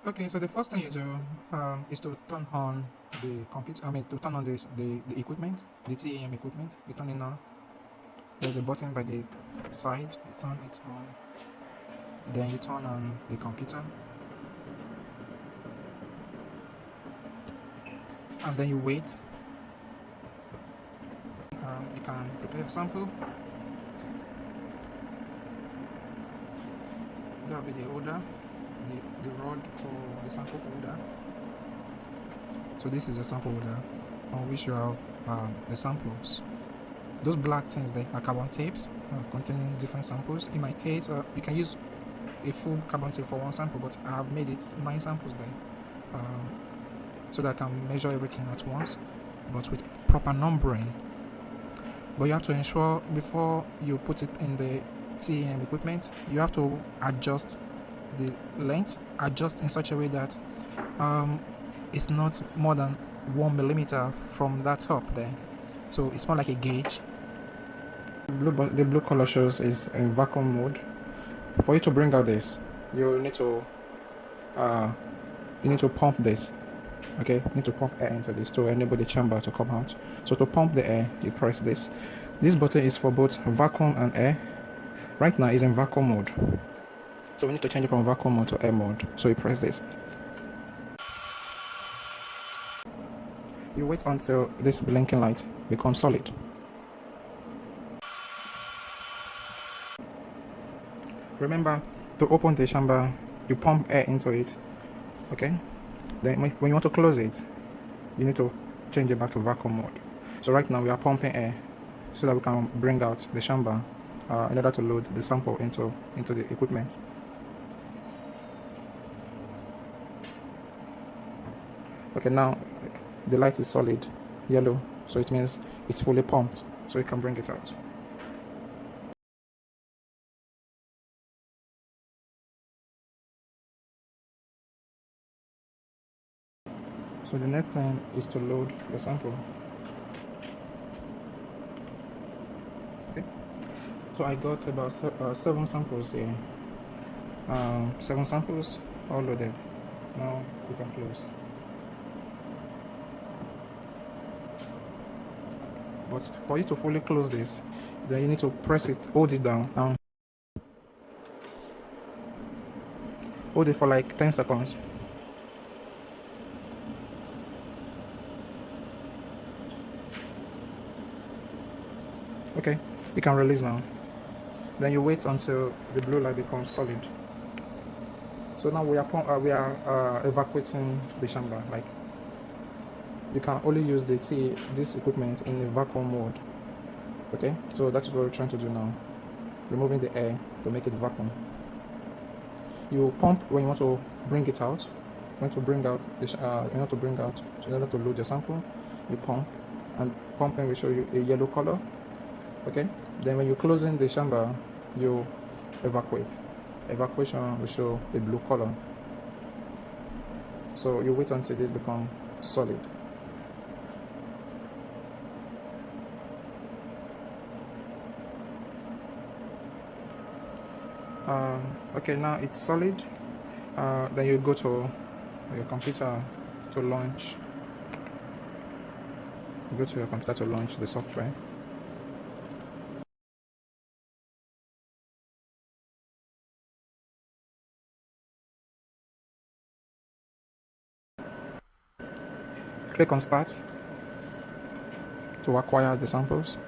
Okay, so the first thing you do is to turn on the computer. I mean, to turn on the equipment, the TAM equipment. You turn it on. There's a button by the side. You turn it on. Then you turn on the computer, and then you wait. You can prepare a sample. That will be the holder, the rod for the sample holder. So this is the sample holder on which you have the samples. Those black things there are carbon tapes containing different samples. In my case, you can use a full carbon tape for one sample, but I have made it 9 samples there, so that I can measure everything at once, but with proper numbering. But you have to ensure before you put it in the TAM equipment, you have to adjust the length, adjust in such a way that it's not more than 1 millimeter from that top there. So it's more like a gauge. The blue color shows is in vacuum mode. For you to bring out this, you need to pump this. Okay, you need to pump air into this to enable the chamber to come out. So to pump the air, you press this. This button is for both vacuum and air. Right now it's in vacuum mode, so we need to change it from vacuum mode to air mode. So you press this. You wait until this blinking light becomes solid. Remember, to open the chamber, you pump air into it. Okay, then when you want to close it, you need to change it back to vacuum mode. So right now we are pumping air so that we can bring out the chamber in order to load the sample into the equipment. Okay, now the light is solid yellow, so it means it's fully pumped, so you can bring it out. So the next thing is to load the sample. Okay, so I got about 7 samples here. 7 samples all loaded. Now we can close. But for you to fully close this, then you need to press it, hold it down, and hold it for like 10 seconds. Okay, you can release now. Then you wait until the blue light becomes solid. So now we are evacuating the chamber. Like, you can only use this equipment in a vacuum mode. Okay, so that's what we're trying to do now. Removing the air to make it vacuum. You pump when you want to bring it out. You want to bring out in order to load your sample. You pump, and pumping will show you a yellow color. Okay, then when you're closing the chamber, you evacuate. Evacuation will show a blue color. So you wait until this becomes solid. Okay, now it's solid. Then you go to your computer to launch. Go to your computer to launch the software. Click on Start to acquire the samples.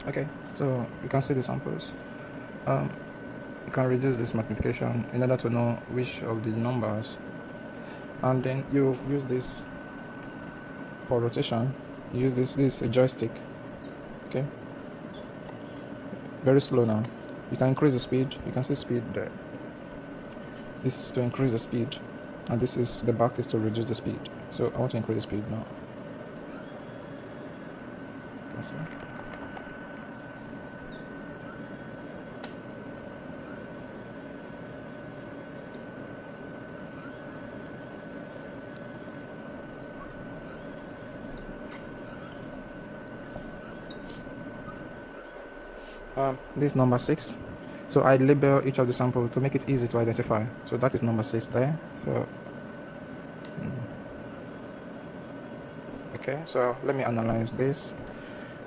Okay, so you can see the samples. You can reduce this magnification in order to know which of the numbers, and then you use this for rotation. You use this is a joystick. Okay, very slow now. You can increase the speed. You can see speed there. This is to increase the speed, and this is the back is to reduce the speed. So I want to increase the speed now. This is number 6. So I label each of the sample to make it easy to identify. So that is number 6 there. So okay, so let me analyze this,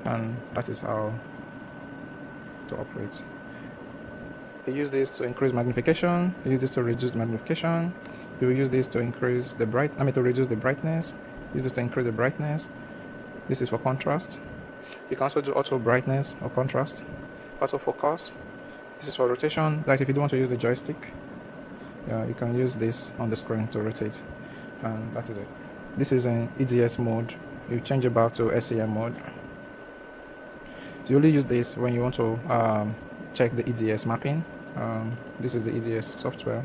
and that is how to operate. You use this to increase magnification, you use this to reduce magnification, you will use this to increase the to reduce the brightness, use this to increase the brightness. This is for contrast. You can also do auto brightness or contrast, auto focus. This is for rotation. Like if you don't want to use the joystick, you can use this on the screen to rotate, and that is it. This is in EDS mode. You change it back to SEM mode. You only use this when you want to check the EDS mapping. This is the EDS software.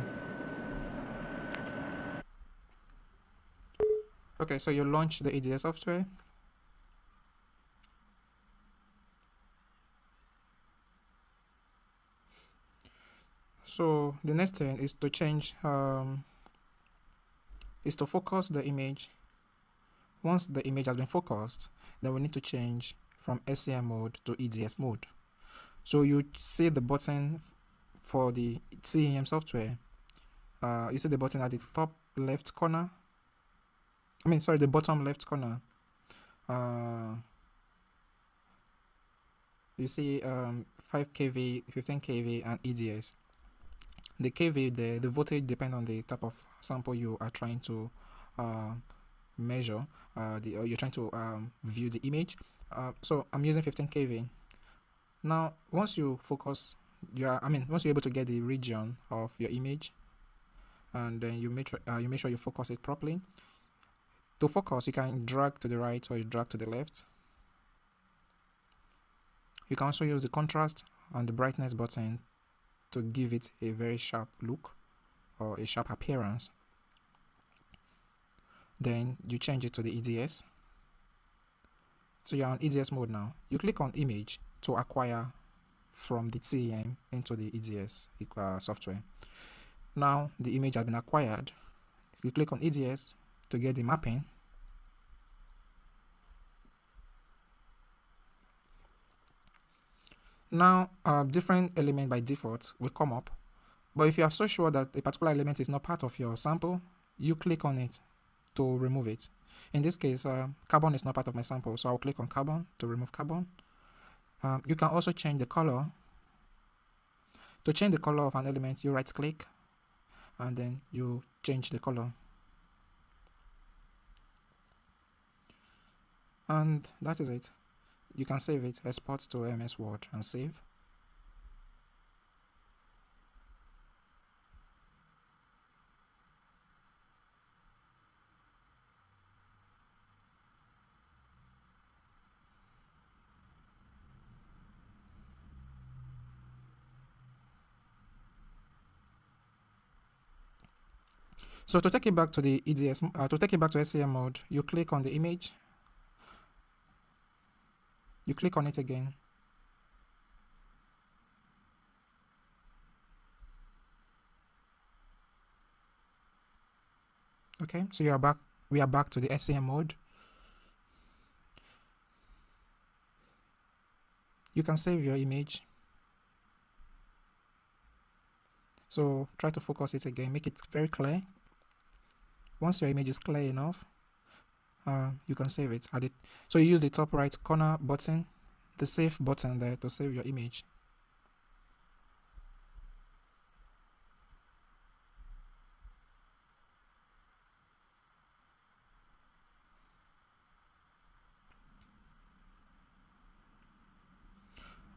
Okay, so you launch the EDS software. So the next thing is to change, is to focus the image. Once the image has been focused, then we need to change from SEM mode to EDS mode. So you see the button for the SEM software. You see the button at the top left corner. The bottom left corner. You see 5 kV, 15 kV, and EDS. The kV, the voltage depends on the type of sample you are trying to measure. You're trying to view the image. So I'm using 15 kV. Now, once you focus, once you're able to get the region of your image, and then you make sure you focus it properly. To focus, you can drag to the right or you drag to the left. You can also use the contrast and the brightness button to give it a very sharp look or a sharp appearance. Then you change it to the EDS. So you're on EDS mode now. You click on image to acquire from the SEM into the EDS software. Now the image has been acquired. You click on EDS to get the mapping. Now different element by default will come up, but if you are so sure that a particular element is not part of your sample, you click on it to remove it. In this case, carbon is not part of my sample, so I'll click on carbon to remove carbon. You can also change the color. To change the color of an element, you right click and then you change the color. And that is it. You can save it, export to MS Word and save. So to take it back to the EDS, to take it back to SEM mode, you click on the image. You click on it again. Okay, so you are back. We are back to the SEM mode. You can save your image. So try to focus it again, make it very clear. Once your image is clear enough, you can save it. So you use the top right corner button, the save button there, to save your image.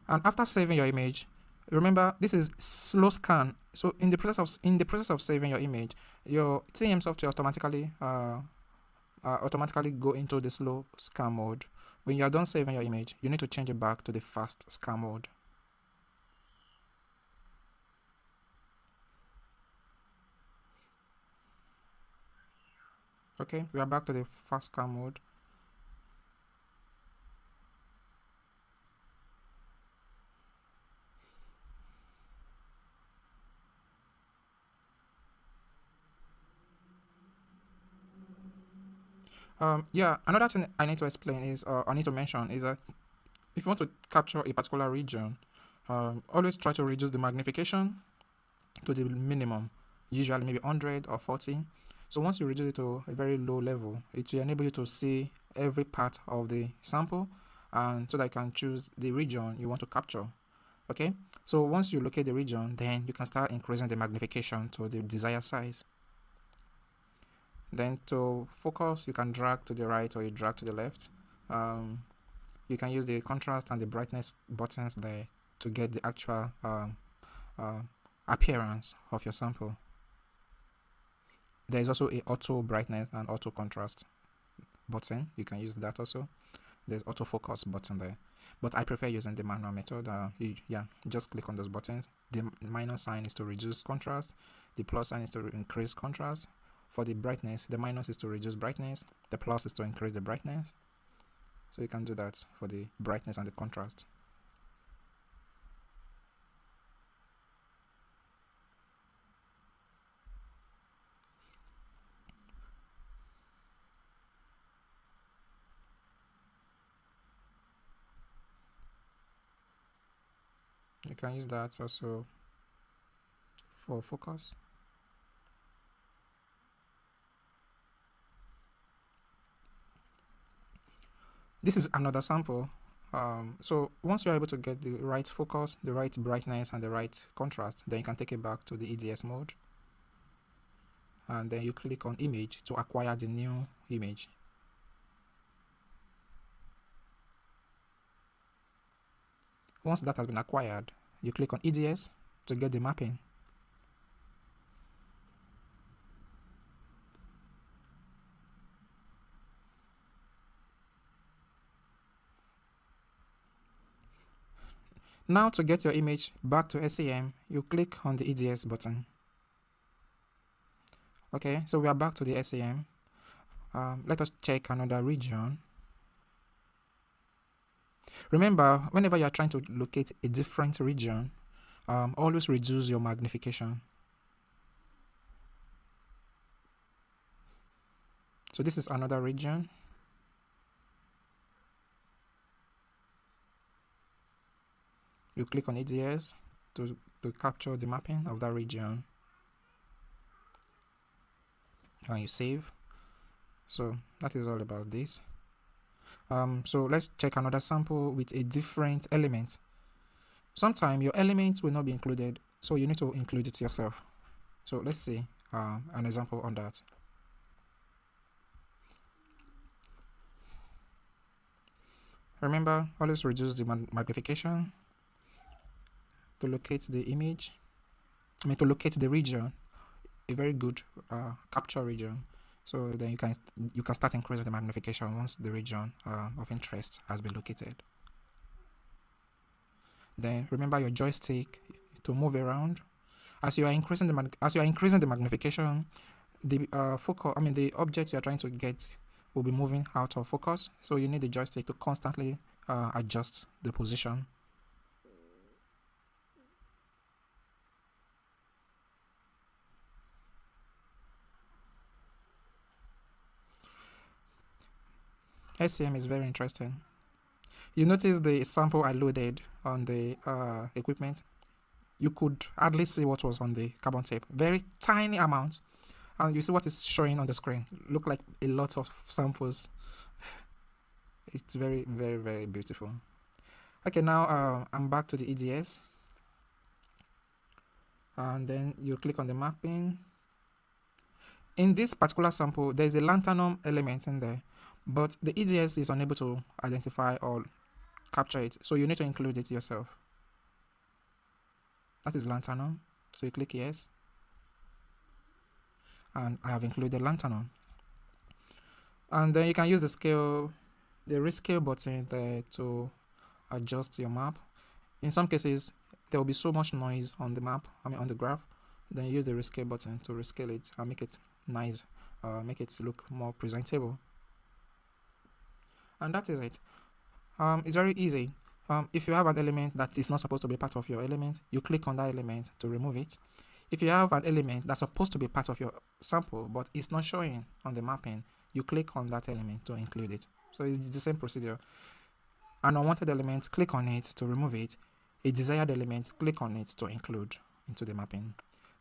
And after saving your image, remember this is slow scan. So in the process of saving your image, your SEM software automatically go into the slow scan mode. When you are done saving your image, you need to change it back to the fast scan mode. Okay, we are back to the fast scan mode. Another thing I need to explain is, I need to mention is that if you want to capture a particular region, Always try to reduce the magnification to the minimum, usually maybe 100 or 40. So once you reduce it to a very low level, it will enable you to see every part of the sample, and so that you can choose the region you want to capture. Okay, so once you locate the region, then you can start increasing the magnification to the desired size. Then to focus, you can drag to the right or you drag to the left. You can use the contrast and the brightness buttons there to get the actual appearance of your sample. There is also a auto brightness and auto contrast button. You can use that also. There's autofocus button there, but I prefer using the manual method. Just click on those buttons. The minus sign is to reduce contrast, the plus sign is to increase contrast. For the brightness, the minus is to reduce brightness, the plus is to increase the brightness. So you can do that for the brightness and the contrast. You can use that also for focus. This is another sample. So once you're able to get the right focus, the right brightness, and the right contrast, then you can take it back to the EDS mode. And then you click on image to acquire the new image. Once that has been acquired, you click on EDS to get the mapping. Now to get your image back to SEM, you click on the EDS button. Okay, so we are back to the SEM. Let us check another region. Remember, whenever you are trying to locate a different region, always reduce your magnification. So this is another region. You click on EDS to capture the mapping of that region, and you save. So that is all about this. So let's check another sample with a different element. Sometimes your element will not be included, so you need to include it yourself. So let's see an example on that. Remember, always reduce the magnification to locate the image. To locate the region, a very good capture region. So then you can start increasing the magnification once the region of interest has been located. Then remember your joystick to move around. As you are increasing the magnification, the the object you are trying to get will be moving out of focus. So you need the joystick to constantly adjust the position. SEM is very interesting. You notice the sample I loaded on the equipment. You could hardly see what was on the carbon tape. Very tiny amount. And you see what is showing on the screen. Look like a lot of samples. It's very, very, very beautiful. Okay, now I'm back to the EDS. And then you click on the mapping. In this particular sample, there's a lanthanum element in there, but the EDS is unable to identify or capture it, so you need to include it yourself. That is lanthanum, so you click yes, and I have included lanthanum. And then you can use the rescale button there to adjust your map. In some cases, there will be so much noise on the map, on the graph. Then you use the rescale button to rescale it and make it nice, make it look more presentable. And that is it. It's very easy. If you have an element that is not supposed to be part of your element, you click on that element to remove it. If you have an element that's supposed to be part of your sample but it's not showing on the mapping, you click on that element to include it. So it's the same procedure. An unwanted element, click on it to remove it. a desired element, click on it to include into the mapping.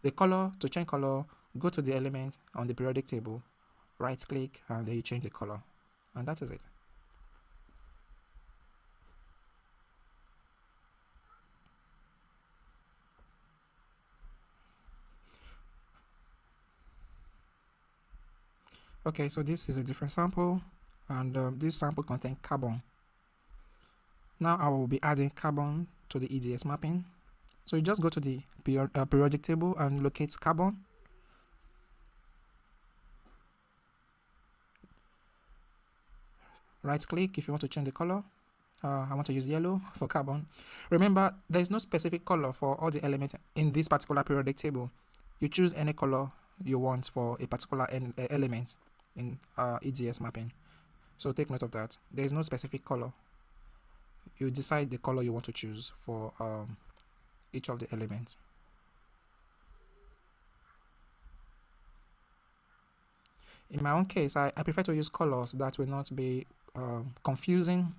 The color, to change color, go to the element on the periodic table, right click, and then you change the color, and that is it. Okay, so this is a different sample, and this sample contains carbon. Now I will be adding carbon to the EDS mapping. So you just go to the periodic table and locate carbon. Right click if you want to change the color. I want to use yellow for carbon. Remember, there is no specific color for all the elements in this particular periodic table. You choose any color you want for a particular element in EDS mapping. So take note of that. There is no specific color. You decide the color you want to choose for each of the elements. In my own case, I prefer to use colors that will not be confusing,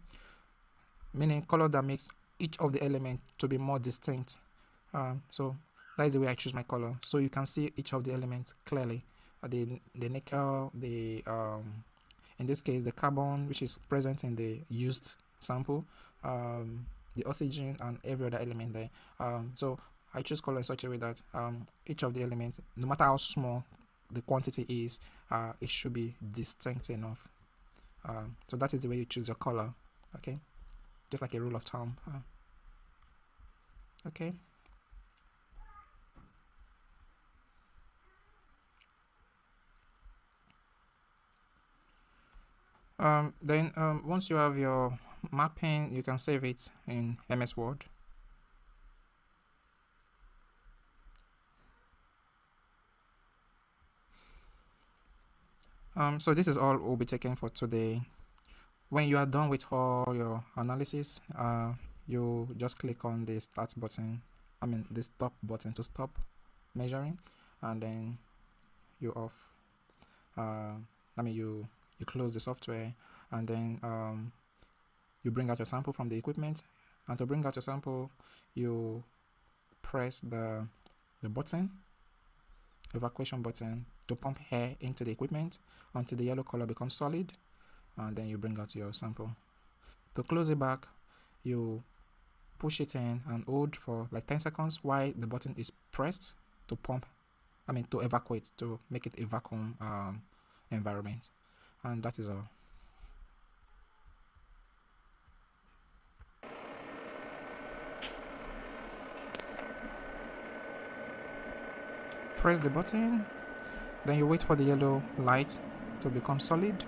meaning color that makes each of the elements to be more distinct. So that is the way I choose my color. So you can see each of the elements clearly. The nickel, in this case the carbon, which is present in the used sample, the oxygen, and every other element there. So I choose color in such a way that each of the elements, no matter how small the quantity is, it should be distinct enough. So that is the way you choose your color. Okay, just like a rule of thumb. Okay. Then once you have your mapping, you can save it in MS Word. So this is all we'll be taking for today. When you are done with all your analysis, you just click on the start button, the stop button to stop measuring, and then you off. You close the software, and then you bring out your sample from the equipment. And to bring out your sample, you press the button, evacuation button, to pump air into the equipment until the yellow color becomes solid, and then you bring out your sample. To close it back, you push it in and hold for like 10 seconds while the button is pressed to to evacuate, to make it a vacuum environment. And that is all. Press the button, then you wait for the yellow light to become solid.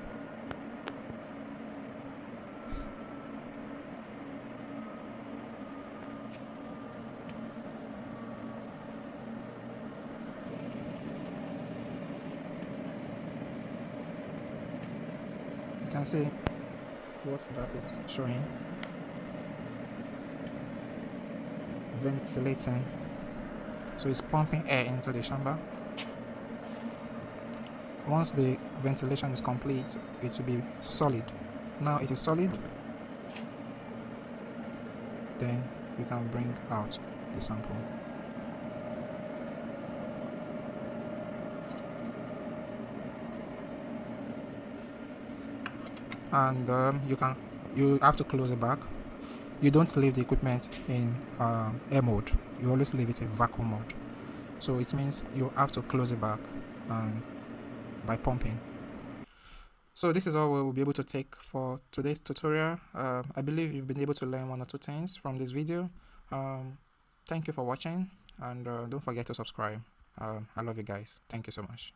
You can see what that is showing. Ventilating. So it's pumping air into the chamber. Once the ventilation is complete, it will be solid. Now it is solid. Then you can bring out the sample. And you have to close it back. You don't leave the equipment in air mode. You always leave it in vacuum mode. So it means you have to close it back by pumping. So this is all we will be able to take for today's tutorial. I believe you've been able to learn one or two things from this video. Thank you for watching, and don't forget to subscribe. I love you guys. Thank you so much.